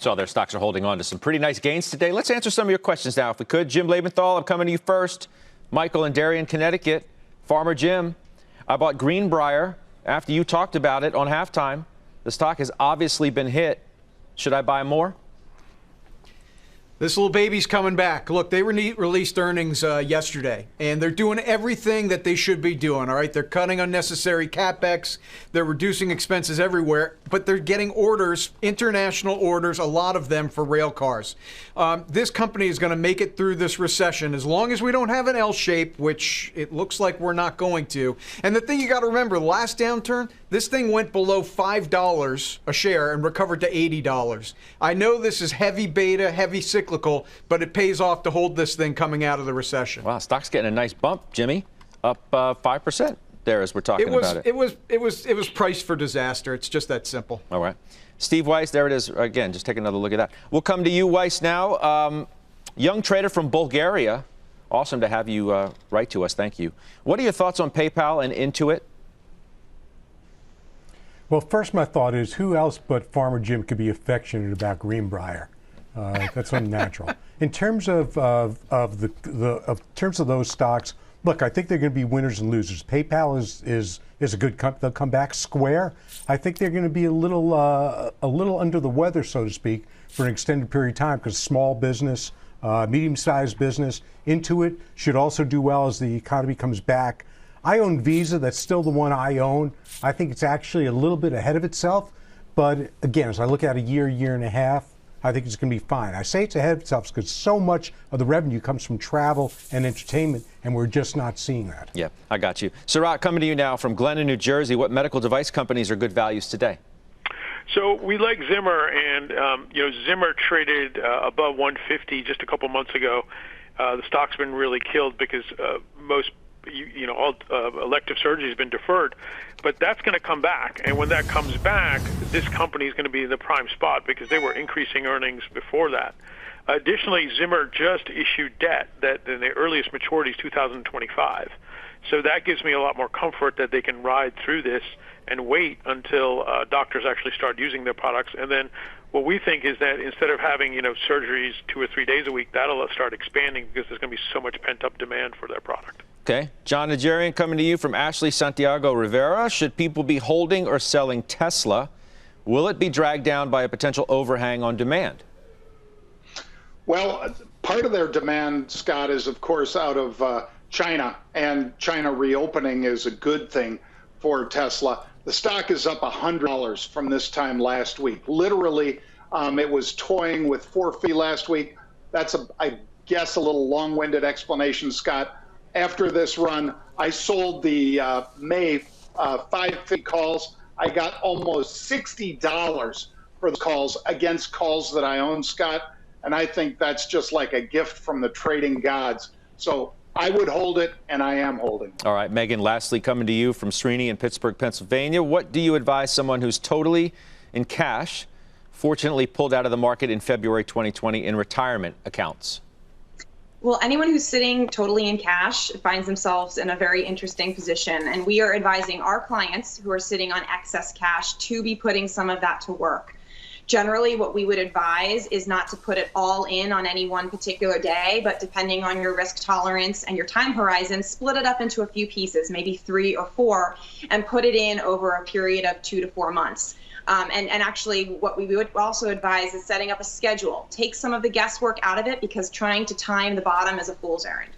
So their stocks are holding on to some pretty nice gains today. Let's answer some of your questions now, if we could. Jim Lebenthal, I'm coming to you first. Michael in Darien, Connecticut. Farmer Jim, I bought Greenbrier after you talked about it on halftime. The stock has obviously been hit. Should I buy more? This little baby's coming back. Look, they released earnings yesterday, and they're doing everything that they should be doing, all right? They're cutting unnecessary CapEx. They're reducing expenses everywhere, but they're getting orders, international orders, a lot of them for rail cars. This company is going to make it through this recession as long as we don't have an L shape, which it looks like we're not going to. And the thing you got to remember, the last downturn, this thing went below $5 a share and recovered to $80. I know this is heavy beta, heavy cyclical, but it pays off to hold this thing coming out of the recession. Wow, stock's getting a nice bump, Jimmy, up 5% there as we're talking about it. It was priced for disaster. It's just that simple. All right. Steve Weiss, there it is. Again, just take another look at that. We'll come to you, Weiss, now. Young trader from Bulgaria. Awesome to have you write to us. Thank you. What are your thoughts on PayPal and Intuit? Well, first, my thought is, who else but Farmer Jim could be affectionate about Greenbrier? That's unnatural. In terms of those stocks, look, I think they're going to be winners and losers. PayPal is a good company. They'll come back. Square, I think they're going to be a little under the weather, so to speak, for an extended period of time, because small business, medium-sized business. Intuit should also do well as the economy comes back. I own Visa. That's still the one I own. I think it's actually a little bit ahead of itself. But again, as I look at a year and a half, I think it's going to be fine. I say it's ahead of itself because so much of the revenue comes from travel and entertainment, and we're just not seeing that. Yeah, I got you. Surat, coming to you now from Glennon, New Jersey. What medical device companies are good values today? So we like Zimmer, and Zimmer traded above 150 just a couple months ago. The stock's been really killed because all elective surgery has been deferred, but that's going to come back. And when that comes back, this company is going to be in the prime spot because they were increasing earnings before that. Additionally, Zimmer just issued debt that in the earliest maturity is 2025. So that gives me a lot more comfort that they can ride through this and wait until doctors actually start using their products. And then what we think is that instead of having, surgeries 2 or 3 days a week, that'll start expanding because there's going to be so much pent-up demand for their product. Okay. John Nigerian coming to you from Ashley Santiago Rivera. Should people be holding or selling Tesla? Will it be dragged down by a potential overhang on demand? Well, part of their demand, Scott, is, of course, out of China, and China reopening is a good thing for Tesla. The stock is up $100 from this time last week. Literally, it was toying with 450 last week. That's, I guess, a little long-winded explanation, Scott. After this run, I sold the May 550 calls. I got almost $60 for the calls against calls that I own, Scott. And I think that's just like a gift from the trading gods. So I would hold it, and I am holding. All right, Megan, lastly, coming to you from Srini in Pittsburgh, Pennsylvania. What do you advise someone who's totally in cash, fortunately pulled out of the market in February 2020 in retirement accounts? Well, anyone who's sitting totally in cash finds themselves in a very interesting position. And we are advising our clients who are sitting on excess cash to be putting some of that to work. Generally, what we would advise is not to put it all in on any one particular day, but depending on your risk tolerance and your time horizon, split it up into a few pieces, maybe 3 or 4, and put it in over a period of 2 to 4 months. And actually, what we would also advise is setting up a schedule. Take some of the guesswork out of it, because trying to time the bottom is a fool's errand.